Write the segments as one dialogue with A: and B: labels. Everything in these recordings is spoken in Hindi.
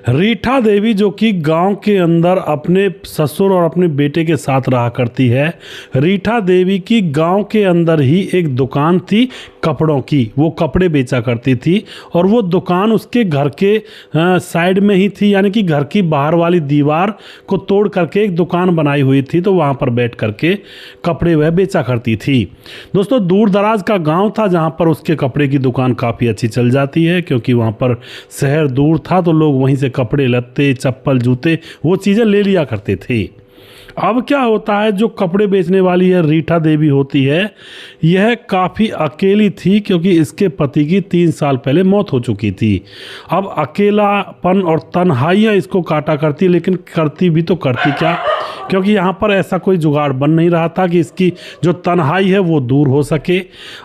A: रीठा देवी जो कि गांव के अंदर अपने ससुर और अपने बेटे के साथ रहा करती है। रीठा देवी की गांव के अंदर ही एक दुकान थी कपड़ों की, वो कपड़े बेचा करती थी और वो दुकान उसके घर के साइड में ही थी, यानी कि घर की बाहर वाली दीवार को तोड़ करके एक दुकान बनाई हुई थी, तो वहाँ पर बैठ करके कपड़े वह बेचा करती थी। दोस्तों, दूर दराज का गाँव था जहाँ पर उसके कपड़े की दुकान काफ़ी अच्छी चल जाती है, क्योंकि वहाँ पर शहर दूर था तो लोग वहीं से कपड़े लत्ते चप्पल जूते वो चीज़ें ले लिया करते थे। अब क्या होता है, जो कपड़े बेचने वाली है रीठा देवी होती है, यह काफ़ी अकेली थी क्योंकि इसके पति की 3 साल पहले मौत हो चुकी थी। अब अकेलापन और तन्हाइयाँ इसको काटा करती, लेकिन करती भी तो करती क्या, क्योंकि यहाँ पर ऐसा कोई जुगाड़ बन नहीं रहा था कि इसकी जो तन्हाई है वो दूर हो सके।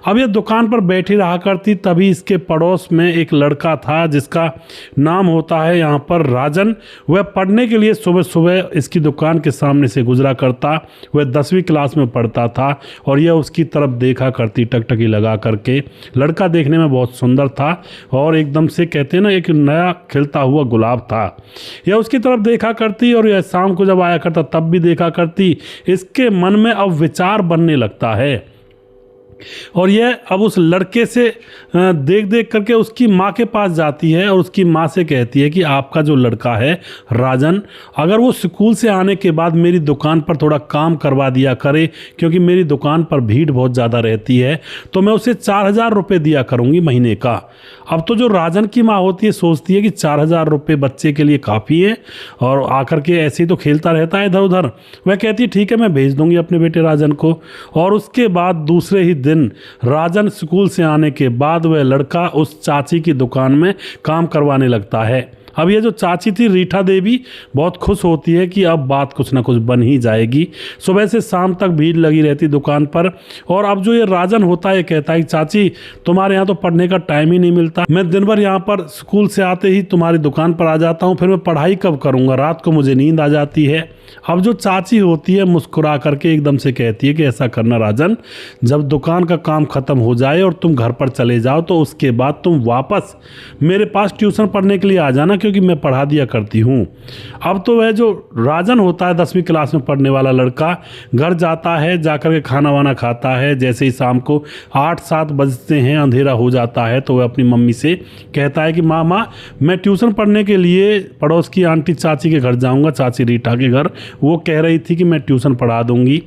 A: अब ये दुकान पर बैठी रहा करती, तभी इसके पड़ोस में एक लड़का था जिसका नाम होता है यहाँ पर राजन। वह पढ़ने के लिए सुबह सुबह इसकी दुकान के सामने से गुजरा करता। वह 10वीं क्लास में पढ़ता था और यह उसकी तरफ देखा करती टकटकी लगा करके। लड़का देखने में बहुत सुंदर था और एकदम से कहते हैं ना, एक नया खिलता हुआ गुलाब था। यह उसकी तरफ देखा करती और यह शाम को जब आया करता तब भी देखा करती। इसके मन में अब विचार बनने लगता है और यह अब उस लड़के से देख देख करके उसकी माँ के पास जाती है और उसकी माँ से कहती है कि आपका जो लड़का है राजन, अगर वो स्कूल से आने के बाद मेरी दुकान पर थोड़ा काम करवा दिया करे, क्योंकि मेरी दुकान पर भीड़ बहुत ज़्यादा रहती है, तो मैं उसे 4000 रुपये दिया करूँगी महीने का। अब तो जो राजन की माँ होती है सोचती है कि 4000 रुपये बच्चे के लिए काफ़ी है और आकर के ऐसे ही तो खेलता रहता है इधर उधर। वह कहती है ठीक है, मैं भेज दूंगी अपने बेटे राजन को। और उसके बाद दूसरे ही दिन राजन स्कूल से आने के बाद वह लड़का उस चाची की दुकान में काम करवाने लगता है। अब ये जो चाची थी रीठा देवी बहुत खुश होती है कि अब बात कुछ ना कुछ बन ही जाएगी। सुबह से शाम तक भीड़ लगी रहती दुकान पर। और अब जो ये राजन होता है कहता है कि चाची, तुम्हारे यहाँ तो पढ़ने का टाइम ही नहीं मिलता, मैं दिन भर यहाँ पर स्कूल से आते ही तुम्हारी दुकान पर आ जाता हूँ, फिर मैं पढ़ाई कब करूँगा, रात को मुझे नींद आ जाती है। अब जो चाची होती है मुस्कुरा करके एकदम से कहती है कि ऐसा करना राजन, जब दुकान का काम खत्म हो जाए और तुम घर पर चले जाओ तो उसके बाद तुम वापस मेरे पास ट्यूशन पढ़ने के लिए आ जाना, क्योंकि मैं पढ़ा दिया करती हूँ। अब तो वह जो राजन होता है 10वीं क्लास में पढ़ने वाला लड़का घर जाता है, जाकर के खाना वाना खाता है। जैसे ही शाम को 8-7 बजते हैं, अंधेरा हो जाता है, तो वह अपनी मम्मी से कहता है कि माँ मैं ट्यूशन पढ़ने के लिए पड़ोस की आंटी चाची के घर जाऊँगा, चाची रीठा के घर। वो कह रही थी कि मैं ट्यूशन पढ़ा दूंगी।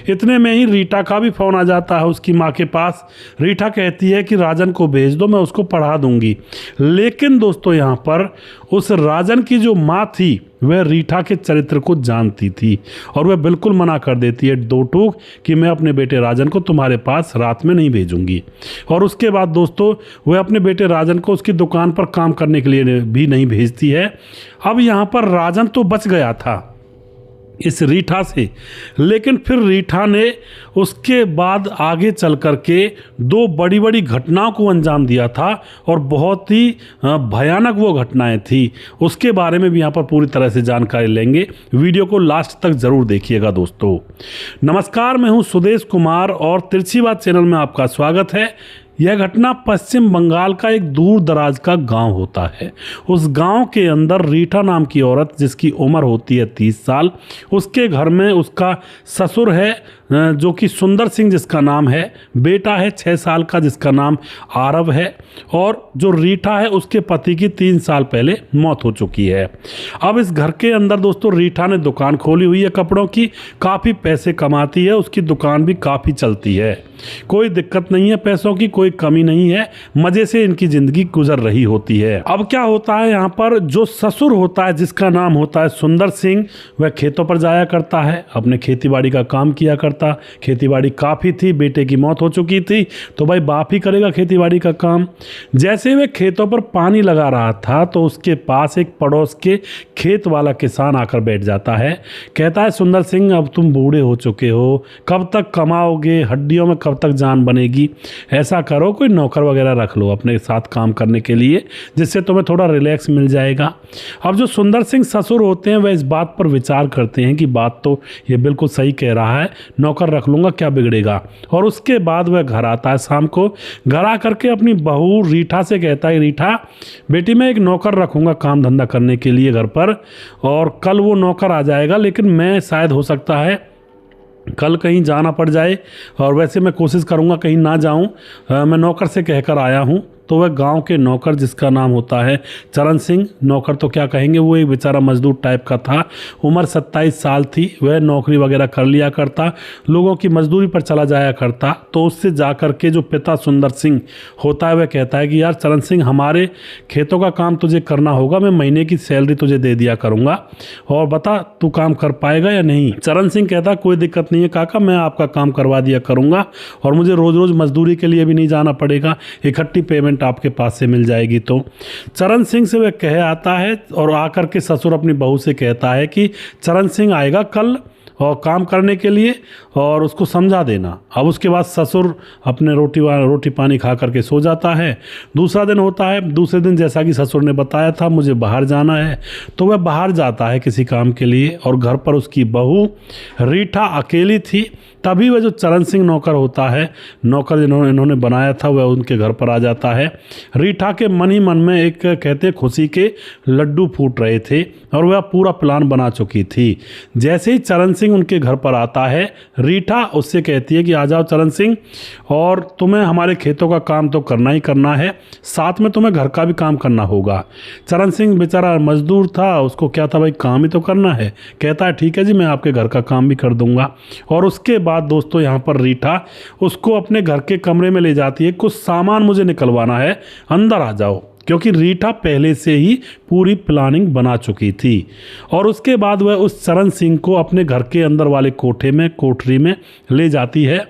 A: इतने में ही रीठा का भी फ़ोन आ जाता है उसकी माँ के पास। रीठा कहती है कि राजन को भेज दो, मैं उसको पढ़ा दूंगी। लेकिन दोस्तों, यहाँ पर उस राजन की जो माँ थी वह रीठा के चरित्र को जानती थी और वह बिल्कुल मना कर देती है दो टूक कि मैं अपने बेटे राजन को तुम्हारे पास रात में नहीं भेजूंगी। और उसके बाद दोस्तों, वह अपने बेटे राजन को उसकी दुकान पर काम करने के लिए भी नहीं भेजती है। अब यहाँ पर राजन तो बच गया था इस रीठा से, लेकिन फिर रीठा ने उसके बाद आगे चल कर के 2 बड़ी बड़ी घटनाओं को अंजाम दिया था और बहुत ही भयानक वो घटनाएं थी। उसके बारे में भी यहाँ पर पूरी तरह से जानकारी लेंगे। वीडियो को लास्ट तक ज़रूर देखिएगा दोस्तों। नमस्कार, मैं हूँ सुदेश कुमार और तिरछी बात चैनल में आपका स्वागत है। यह घटना पश्चिम बंगाल का एक दूर दराज का गांव होता है। उस गांव के अंदर रीठा नाम की औरत, जिसकी उम्र होती है 30 साल, उसके घर में उसका ससुर है जो कि सुंदर सिंह जिसका नाम है, बेटा है 6 साल का जिसका नाम आरव है, और जो रीठा है उसके पति की 3 साल पहले मौत हो चुकी है। अब इस घर के अंदर दोस्तों रीठा ने दुकान खोली हुई है कपड़ों की, काफ़ी पैसे कमाती है, उसकी दुकान भी काफ़ी चलती है, कोई दिक्कत नहीं है, पैसों की कोई कमी नहीं है, मज़े से इनकी ज़िंदगी गुजर रही होती है। अब क्या होता है, यहाँ पर जो ससुर होता है जिसका नाम होता है सुंदर सिंह, वह खेतों पर जाया करता है, अपने खेतीबाड़ी का काम किया करता। खेतीबाड़ी काफ़ी थी, बेटे की मौत हो चुकी थी, तो भाई बाप ही करेगा खेतीबाड़ी का काम। जैसे वे खेतों पर पानी लगा रहा था तो उसके पास एक पड़ोस के खेत वाला किसान आकर बैठ जाता है। कहता है, सुंदर सिंह अब तुम बूढ़े हो चुके हो, कब तक कमाओगे, हड्डियों में कब तक जान बनेगी, ऐसा करो करो, कोई नौकर वगैरह रख लो अपने साथ काम करने के लिए, जिससे तुम्हें थोड़ा रिलैक्स मिल जाएगा। अब जो सुंदर सिंह ससुर होते हैं वह इस बात पर विचार करते हैं कि बात तो ये बिल्कुल सही कह रहा है, नौकर रख लूँगा, क्या बिगड़ेगा। और उसके बाद वह घर आता है शाम को। घर आ करके अपनी बहू रीठा से कहता है, रीठा बेटी मैं एक नौकर रखूँगा काम धंधा करने के लिए घर पर, और कल वो नौकर आ जाएगा, लेकिन मैं शायद हो सकता है कल कहीं जाना पड़ जाए, और वैसे मैं कोशिश करूँगा कहीं ना जाऊँ, मैं नौकर से कहकर आया हूँ। तो वह गांव के नौकर जिसका नाम होता है चरण सिंह, नौकर तो क्या कहेंगे, वो एक बेचारा मजदूर टाइप का था, उम्र 27 साल थी, वह नौकरी वगैरह कर लिया करता, लोगों की मजदूरी पर चला जाया करता। तो उससे जा कर के जो पिता सुंदर सिंह होता है वह कहता है कि यार चरण सिंह हमारे खेतों का काम तुझे करना होगा, मैं महीने की सैलरी तुझे दे दिया करूँगा, और बता तू काम कर पाएगा या नहीं। चरण सिंह कहता कोई दिक्कत नहीं है काका, मैं आपका काम करवा दिया करूँगा, और मुझे रोज़ रोज़ मजदूरी के लिए भी नहीं जाना पड़ेगा, इकट्ठी पेमेंट आपके पास से मिल जाएगी। तो चरण सिंह से वह कह आता है, और आकर के ससुर अपनी बहू से कहता है कि चरण सिंह आएगा कल और काम करने के लिए, और उसको समझा देना। अब उसके बाद ससुर अपने रोटी पानी खा करके सो जाता है। दूसरा दिन होता है, दूसरे दिन जैसा कि ससुर ने बताया था मुझे बाहर जाना है, तो वह बाहर जाता है किसी काम के लिए, और घर पर उसकी बहू रीठा अकेली थी। तभी वह जो चरण सिंह नौकर होता है, नौकर जिन्होंने इन्होंने बनाया था, वह उनके घर पर आ जाता है। रीठा के मन ही मन में एक कहते खुशी के लड्डू फूट रहे थे, और वह पूरा प्लान बना चुकी थी। जैसे ही चरण सिंह उनके घर पर आता है, रीठा उससे कहती है कि आ जाओ चरण सिंह, और तुम्हें हमारे खेतों का काम तो करना ही करना है, साथ में तुम्हें घर का भी काम करना होगा। चरण सिंह बेचारा मजदूर था, उसको क्या था भाई काम ही तो करना है। कहता है ठीक है जी, मैं आपके घर का काम भी कर दूंगा। और उसके बाद दोस्तों यहाँ पर रीठा उसको अपने घर के कमरे में ले जाती है, कुछ सामान मुझे निकलवाना है, अंदर आ जाओ, क्योंकि रीठा पहले से ही पूरी प्लानिंग बना चुकी थी। और उसके बाद वह उस चरण सिंह को अपने घर के अंदर वाले कोठरी में ले जाती है।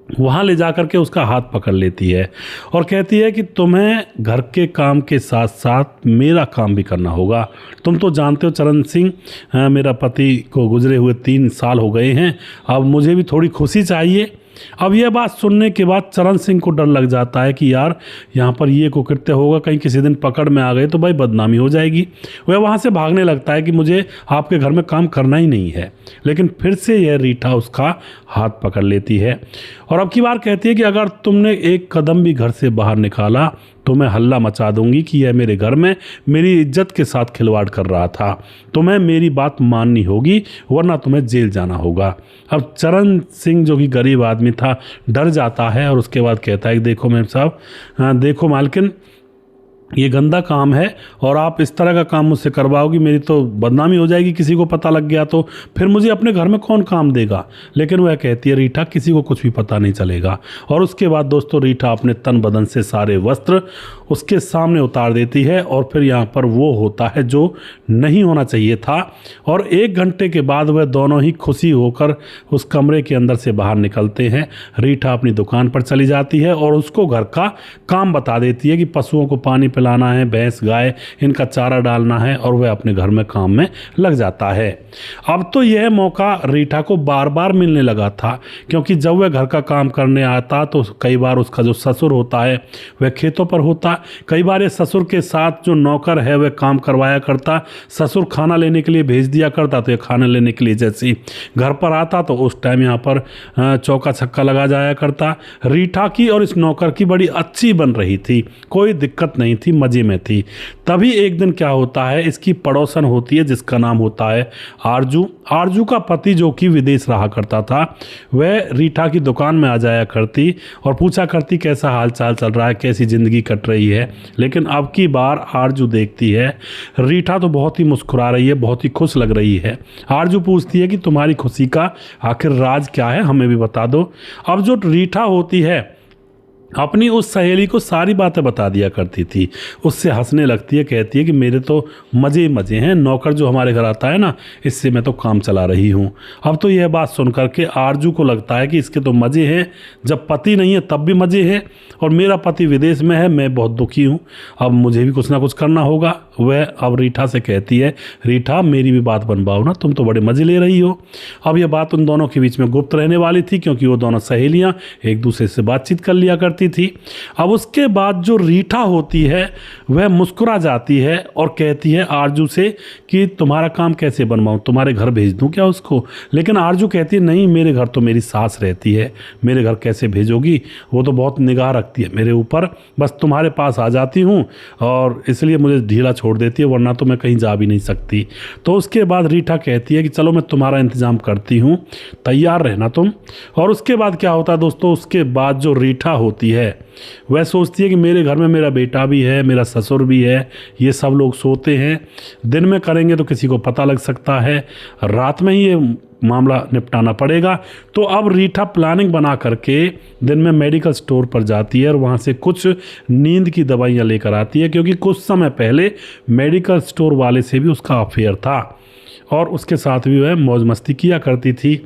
A: वहाँ ले जा कर के उसका हाथ पकड़ लेती है और कहती है कि तुम्हें घर के काम के साथ साथ मेरा काम भी करना होगा। तुम तो जानते हो चरण सिंह, मेरा पति को गुजरे हुए 3 साल हो गए हैं, अब मुझे भी थोड़ी खुशी चाहिए। अब यह बात सुनने के बाद चरण सिंह को डर लग जाता है कि यार यहाँ पर ये कुकृत्य होगा, कहीं किसी दिन पकड़ में आ गए तो भाई बदनामी हो जाएगी। वह वहाँ से भागने लगता है कि मुझे आपके घर में काम करना ही नहीं है। लेकिन फिर से यह रीठा उसका हाथ पकड़ लेती है और अब की बार कहती है कि अगर तुमने एक कदम भी घर से बाहर निकाला तो मैं हल्ला मचा दूंगी कि यह मेरे घर में मेरी इज्जत के साथ खिलवाड़ कर रहा था। तुम्हें मेरी बात माननी होगी वरना तुम्हें जेल जाना होगा। अब चरण सिंह जो कि गरीब आदमी था डर जाता है और उसके बाद कहता है कि देखो मैम साहब, देखो मालकिन, ये गंदा काम है और आप इस तरह का काम मुझसे करवाओगी, मेरी तो बदनामी हो जाएगी, किसी को पता लग गया तो फिर मुझे अपने घर में कौन काम देगा। लेकिन वह कहती है रीठा किसी को कुछ भी पता नहीं चलेगा। और उसके बाद दोस्तों रीठा अपने तन बदन से सारे वस्त्र उसके सामने उतार देती है और फिर यहाँ पर वो होता है जो नहीं होना चाहिए था। और 1 घंटे के बाद वह दोनों ही खुशी होकर उस कमरे के अंदर से बाहर निकलते हैं। रीठा अपनी दुकान पर चली जाती है और उसको घर का काम बता देती है कि पशुओं को पानी पिलाना है, भैंस गाय इनका चारा डालना है, और वह अपने घर में काम में लग जाता है। अब तो यह मौका रीठा को बार बार मिलने लगा था, क्योंकि जब वह घर का काम करने आता तो कई बार उसका जो ससुर होता है वह खेतों पर होता, कई बार ये ससुर के साथ जो नौकर है वह काम करवाया करता। ससुर खाना लेने के लिए भेज दिया करता तो ये खाना लेने के लिए जैसे ही घर पर आता तो उस टाइम यहाँ पर चौका छक्का लगा जाया करता। रीठा की और इस नौकर की बड़ी अच्छी बन रही थी, कोई दिक्कत नहीं थी, मज़े में थी। तभी एक दिन क्या होता है, इसकी पड़ोसन होती है जिसका नाम होता है आरजू। आरजू का पति जो कि विदेश रहा करता था वह रीठा की दुकान में आ जाया करती और पूछा करती कैसा हाल चाल चल रहा है, कैसी ज़िंदगी कट रही है। लेकिन अब की बार आरजू देखती है रीठा तो बहुत ही मुस्कुरा रही है, बहुत ही खुश लग रही है। आरजू पूछती है कि तुम्हारी खुशी का आखिर राज क्या है, हमें भी बता दो। अब जो रीठा होती है अपनी उस सहेली को सारी बातें बता दिया करती थी, उससे हंसने लगती है, कहती है कि मेरे तो मज़े ही मज़े हैं, नौकर जो हमारे घर आता है ना इससे मैं तो काम चला रही हूँ। अब तो यह बात सुन करके आरजू को लगता है कि इसके तो मज़े हैं, जब पति नहीं है तब भी मज़े हैं, और मेरा पति विदेश में है, मैं बहुत दुखी हूँ, अब मुझे भी कुछ ना कुछ करना होगा। वह अब रीठा से कहती है रीठा मेरी भी बात बनवाओ ना, तुम तो बड़े मज़े ले रही हो। अब यह बात उन दोनों के बीच में गुप्त रहने वाली थी, क्योंकि वो दोनों सहेलियाँ एक दूसरे से बातचीत कर लिया करती सकती थी। अब उसके बाद जो रीठा होती है वह मुस्कुरा जाती है और कहती है आरजू से कि तुम्हारा काम कैसे बनवाऊँ, तुम्हारे घर भेज दूँ क्या उसको। लेकिन आरजू कहती है नहीं, मेरे घर तो मेरी सास रहती है, मेरे घर कैसे भेजोगी, वो तो बहुत निगाह रखती है मेरे ऊपर, बस तुम्हारे पास आ जाती हूँ और इसलिए मुझे ढीला छोड़ देती है, वरना तो मैं कहीं जा भी नहीं सकती। तो उसके बाद रीठा कहती है कि चलो मैं तुम्हारा इंतज़ाम करती हूँ, तैयार रहना तुम। और उसके बाद क्या होता है दोस्तों, उसके बाद जो रीठा होती है वह सोचती है कि मेरे घर में मेरा बेटा भी है, मेरा ससुर भी है, ये सब लोग सोते हैं, दिन में करेंगे तो किसी को पता लग सकता है, रात में ही ये मामला निपटाना पड़ेगा। तो अब रीठा प्लानिंग बना करके दिन में मेडिकल स्टोर पर जाती है और वहाँ से कुछ नींद की दवाइयाँ लेकर आती है, क्योंकि कुछ समय पहले मेडिकल स्टोर वाले से भी उसका अफेयर था और उसके साथ भी वह मौज मस्ती किया करती थी।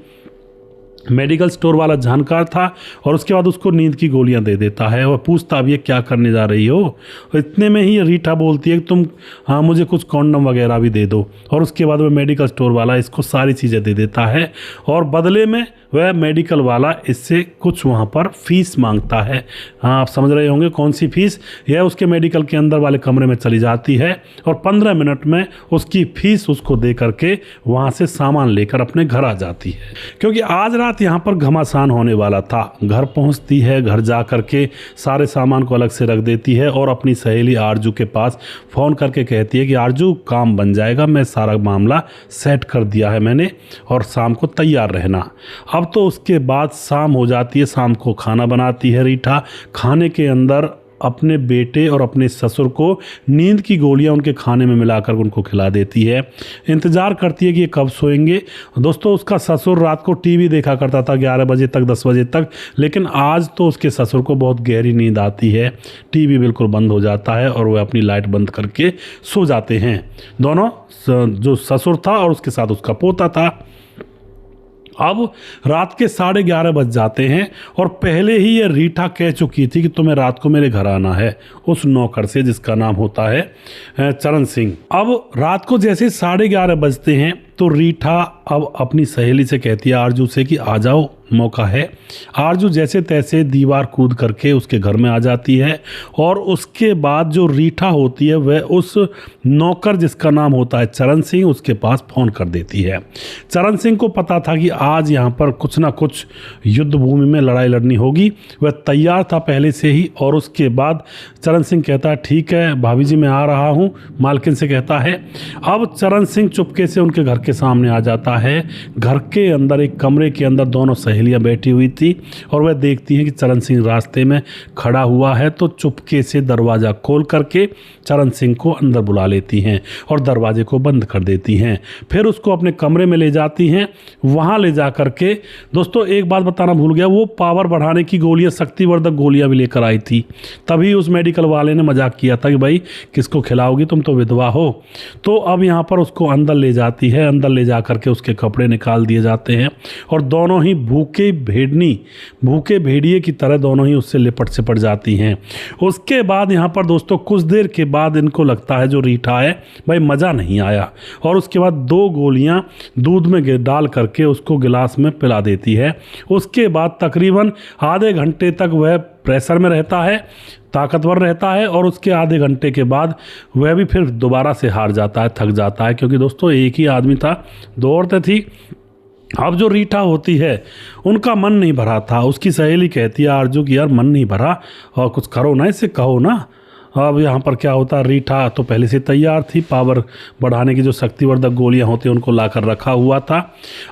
A: मेडिकल स्टोर वाला जानकार था और उसके बाद उसको नींद की गोलियां दे देता है और पूछता भी है क्या करने जा रही हो। इतने में ही रीठा बोलती है कि तुम हाँ मुझे कुछ कॉन्डम वगैरह भी दे दो। और उसके बाद वह मेडिकल स्टोर वाला इसको सारी चीज़ें दे देता है और बदले में वह मेडिकल वाला इससे कुछ वहाँ पर फीस मांगता है। हाँ आप समझ रहे होंगे कौन सी फीस, यह उसके मेडिकल के अंदर वाले कमरे में चली जाती है और 15 मिनट में उसकी फीस उसको दे करके वहाँ से सामान लेकर अपने घर आ जाती है। क्योंकि आज रात यहाँ पर घमासान होने वाला था। घर पहुँचती है, घर जा करके सारे सामान को अलग से रख देती है और अपनी सहेली आरजू के पास फ़ोन करके कहती है कि आरजू काम बन जाएगा, मैं सारा मामला सेट कर दिया है मैंने और शाम को तैयार रहना। अब तो उसके बाद शाम हो जाती है, शाम को खाना बनाती है रीठा। खाने के अंदर अपने बेटे और अपने ससुर को नींद की गोलियां उनके खाने में मिलाकर उनको खिला देती है। इंतज़ार करती है कि ये कब सोएंगे। दोस्तों उसका ससुर रात को टीवी देखा करता था 11 बजे तक 10 बजे तक, लेकिन आज तो उसके ससुर को बहुत गहरी नींद आती है, टीवी बिल्कुल बंद हो जाता है और वह अपनी लाइट बंद करके सो जाते हैं दोनों, जो ससुर था और उसके साथ उसका पोता था। अब रात के 11:30 बज जाते हैं और पहले ही ये रीठा कह चुकी थी कि तुम्हें रात को मेरे घर आना है, उस नौकर से जिसका नाम होता है चरण सिंह। अब रात को जैसे 11:30 बजते हैं तो रीठा अब अपनी सहेली से कहती है आरजू से कि आ जाओ, मौका है। आरजू जैसे तैसे दीवार कूद करके उसके घर में आ जाती है और उसके बाद जो रीठा होती है वह उस नौकर जिसका नाम होता है चरण सिंह उसके पास फ़ोन कर देती है। चरण सिंह को पता था कि आज यहाँ पर कुछ ना कुछ युद्ध भूमि में लड़ाई लड़नी होगी, वह तैयार था पहले से ही। और उसके बाद चरण सिंह कहता है ठीक है भाभी जी मैं आ रहा हूँ, मालकिन से कहता है। अब चरण सिंह चुपके से उनके घर के सामने आ जाता है। घर के अंदर एक कमरे के अंदर दोनों सहेलियां बैठी हुई थी और वह देखती हैं कि चरण सिंह रास्ते में खड़ा हुआ है, तो चुपके से दरवाज़ा खोल करके चरण सिंह को अंदर बुला लेती हैं और दरवाजे को बंद कर देती हैं। फिर उसको अपने कमरे में ले जाती हैं। वहाँ ले जा करके दोस्तों एक बात बताना भूल गया, वो पावर बढ़ाने की गोलियां, शक्तिवर्धक गोलियां भी लेकर आई थी। तभी उस मेडिकल वाले ने मजाक किया था कि भाई किसको खिलाओगी, तुम तो विधवा हो। तो अब यहाँ पर उसको अंदर ले जाती है, अंदर ले जा करके उसके कपड़े निकाल दिए जाते हैं और दोनों ही भूखे भेड़िए की तरह दोनों ही उससे लिपट सिपट जाती हैं। उसके बाद यहाँ पर दोस्तों कुछ देर के बाद इनको लगता है जो रीठा है भाई मज़ा नहीं आया और उसके बाद 2 गोलियाँ दूध में डाल करके उसको गिलास में पिला देती है। उसके बाद तकरीबन आधे घंटे तक वह प्रेशर में रहता है, ताकतवर रहता है और उसके आधे घंटे के बाद वह भी फिर दोबारा से हार जाता है, थक जाता है, क्योंकि दोस्तों एक ही आदमी था, 2 औरतें थी। अब जो रीठा होती है उनका मन नहीं भरा था। उसकी सहेली कहती है आरजू की यार मन नहीं भरा और कुछ करो ना, इससे कहो ना। अब यहाँ पर क्या होता है, रीठा तो पहले से तैयार थी, पावर बढ़ाने की जो शक्तिवर्धक गोलियाँ होती हैं उनको लाकर रखा हुआ था।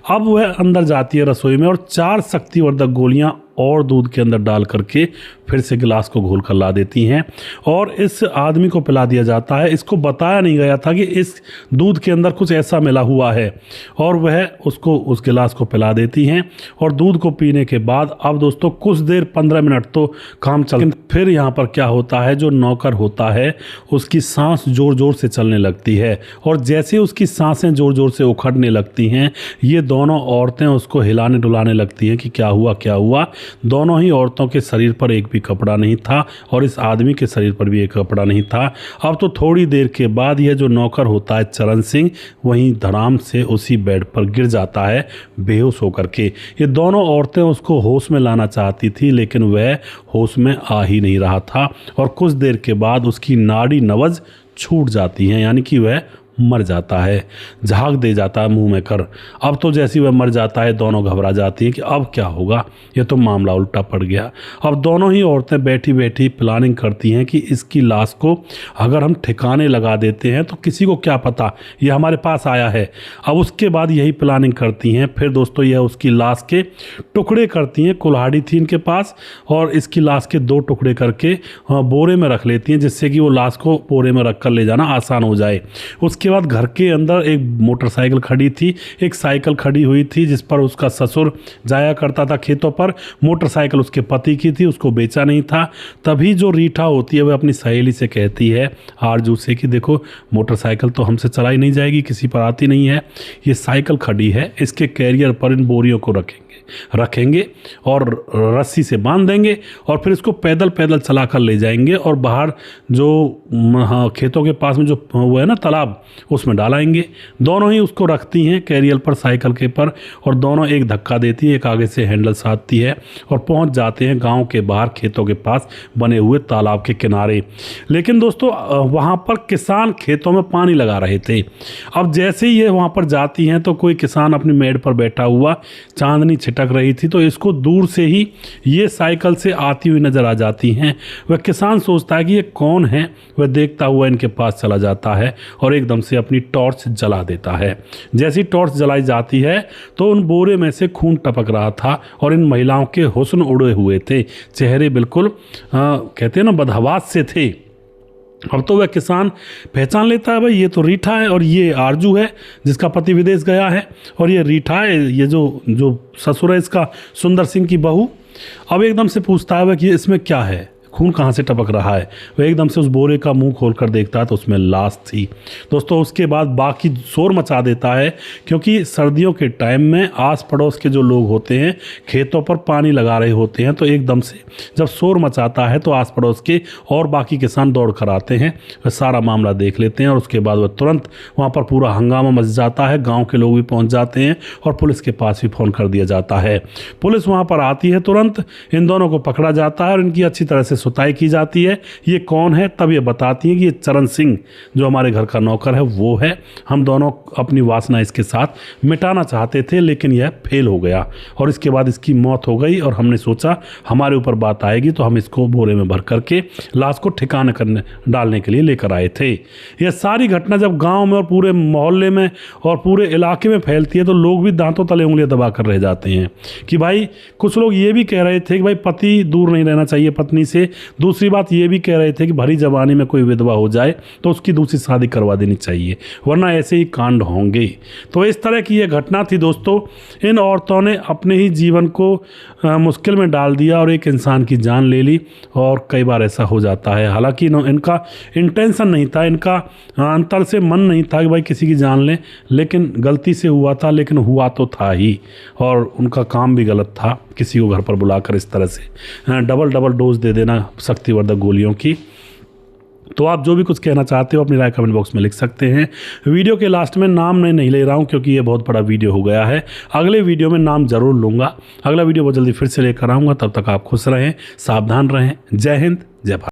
A: अब वह अंदर जाती है रसोई में और 4 शक्तिवर्धक गोलियाँ और दूध के अंदर डाल करके फिर से गिलास को घोल कर ला देती हैं और इस आदमी को पिला दिया जाता है। इसको बताया नहीं गया था कि इस दूध के अंदर कुछ ऐसा मिला हुआ है और वह उसको उस गिलास को पिला देती हैं। और दूध को पीने के बाद अब दोस्तों कुछ देर 15 मिनट तो काम चल, फिर यहाँ पर क्या होता है, जो नौकर होता है उसकी सांस ज़ोर ज़ोर से चलने लगती है और जैसे उसकी सांसें ज़ोर ज़ोर से उखड़ने लगती हैं ये दोनों औरतें उसको हिलाने डुलाने लगती हैं कि क्या हुआ क्या हुआ। दोनों ही औरतों के शरीर पर एक भी कपड़ा नहीं था और इस आदमी के शरीर पर भी एक कपड़ा नहीं था। अब तो थोड़ी देर के बाद यह जो नौकर होता है चरण सिंह वहीं धड़ाम से उसी बेड पर गिर जाता है बेहोश होकर के। ये दोनों औरतें उसको होश में लाना चाहती थी लेकिन वह होश में आ ही नहीं रहा था और कुछ देर के बाद उसकी नाड़ी नवज छूट जाती हैं, यानी कि वह मर जाता है। झाग दे जाता है मुंह में कर। अब तो जैसी वह मर जाता है दोनों घबरा जाती हैं कि अब क्या होगा, ये तो मामला उल्टा पड़ गया। अब दोनों ही औरतें बैठी बैठी प्लानिंग करती हैं कि इसकी लाश को अगर हम ठिकाने लगा देते हैं तो किसी को क्या पता ये हमारे पास आया है। अब उसके बाद यही प्लानिंग करती हैं। फिर दोस्तों यह उसकी लाश के टुकड़े करती हैं। कुल्हाड़ी थी इनके पास और इसकी लाश के 2 टुकड़े करके बोरे में रख लेती हैं जिससे कि वो लाश को बोरे में रख कर ले जाना आसान हो जाए। उसके बाद घर के अंदर एक मोटरसाइकिल खड़ी थी, एक साइकिल खड़ी हुई थी जिस पर उसका ससुर जाया करता था खेतों पर। मोटरसाइकिल उसके पति की थी, उसको बेचा नहीं था। तभी जो रीठा होती है वह अपनी सहेली से कहती है आरजू से कि देखो मोटरसाइकिल तो हमसे चलाई नहीं जाएगी, किसी पर आती नहीं है, ये साइकिल खड़ी है, इसके कैरियर पर इन बोरियों को रखेंगे और रस्सी से बांध देंगे और फिर इसको पैदल पैदल चला कर ले जाएंगे और बाहर जो खेतों के पास में जो वो है ना तालाब उसमें डालेंगे। दोनों ही उसको रखती हैं कैरियर पर साइकिल के पर और दोनों एक धक्का देती है, एक आगे से हैंडल साधती है और पहुंच जाते हैं गांव के बाहर खेतों के पास बने हुए तालाब के किनारे। लेकिन दोस्तों वहाँ पर किसान खेतों में पानी लगा रहे थे। अब जैसे ही ये वहाँ पर जाती हैं तो कोई किसान अपनी मेड़ पर बैठा हुआ चांदनी छिटक रही थी तो इसको दूर से ही ये साइकिल से आती हुई नजर आ जाती हैं। वह किसान सोचता है कि ये कौन है, वह देखता हुआ इनके पास चला जाता है और एकदम से अपनी टॉर्च जला देता है। जैसी टॉर्च जलाई जाती है तो उन बोरे में से खून टपक रहा था और इन महिलाओं के हुस्न उड़े हुए थे, चेहरे बिल्कुल कहते हैं ना बदहवास से थे। अब तो वह किसान पहचान लेता है भाई ये तो रीठा है और ये आरजू है जिसका पति विदेश गया है और ये रीठा है, ये जो ससुर है इसका सुंदर सिंह की बहू। अब एकदम से पूछता है वह कि इसमें क्या है, खून कहाँ से टपक रहा है। वह एकदम से उस बोरे का मुंह खोलकर देखता है तो उसमें लाश थी। दोस्तों उसके बाद बाकी शोर मचा देता है क्योंकि सर्दियों के टाइम में आस पड़ोस के जो लोग होते हैं खेतों पर पानी लगा रहे होते हैं तो एकदम से जब शोर मचाता है तो आस पड़ोस के और बाकी किसान दौड़ कर आते हैं, वह सारा मामला देख लेते हैं और उसके बाद वह तुरंत वहाँ पर पूरा हंगामा मच जाता है। गाँव के लोग भी पहुँच जाते हैं और पुलिस के पास भी फ़ोन कर दिया जाता है। पुलिस वहाँ पर आती है, तुरंत इन दोनों को पकड़ा जाता है और इनकी अच्छी तरह से सुताई की जाती है। ये कौन है तब ये बताती है कि ये चरण सिंह जो हमारे घर का नौकर है वो है। हम दोनों अपनी वासना इसके साथ मिटाना चाहते थे लेकिन यह फेल हो गया और इसके बाद इसकी मौत हो गई और हमने सोचा हमारे ऊपर बात आएगी तो हम इसको बोरे में भर करके लाश को ठिकाने डालने के लिए लेकर आए थे। यह सारी घटना जब गाँव में और पूरे मोहल्ले में और पूरे इलाके में फैलती है तो लोग भी दांतों तले उंगलियां दबा कर रह जाते हैं कि भाई कुछ लोग ये भी कह रहे थे कि भाई पति दूर नहीं रहना चाहिए पत्नी से। दूसरी बात ये भी कह रहे थे कि भरी जवानी में कोई विधवा हो जाए तो उसकी दूसरी शादी करवा देनी चाहिए वरना ऐसे ही कांड होंगे। तो इस तरह की ये घटना थी दोस्तों। इन औरतों ने अपने ही जीवन को मुश्किल में डाल दिया और एक इंसान की जान ले ली और कई बार ऐसा हो जाता है। हालांकि इनका इंटेंशन नहीं था, इनका अंतर से मन नहीं था कि भाई किसी की जान लें, लेकिन गलती से हुआ था, लेकिन हुआ तो था ही और उनका काम भी गलत था। किसी को घर पर बुलाकर इस तरह से डबल डोज दे देना शक्तिवर्धक गोलियों की। तो आप जो भी कुछ कहना चाहते हो अपनी राय कमेंट बॉक्स में लिख सकते हैं। वीडियो के लास्ट में नाम मैं नहीं ले रहा हूं क्योंकि ये बहुत बड़ा वीडियो हो गया है। अगले वीडियो में नाम जरूर लूँगा। अगला वीडियो बहुत जल्दी फिर से लेकर आऊँगा। तब तक आप खुश रहें, सावधान रहें। जय हिंद, जय भारत।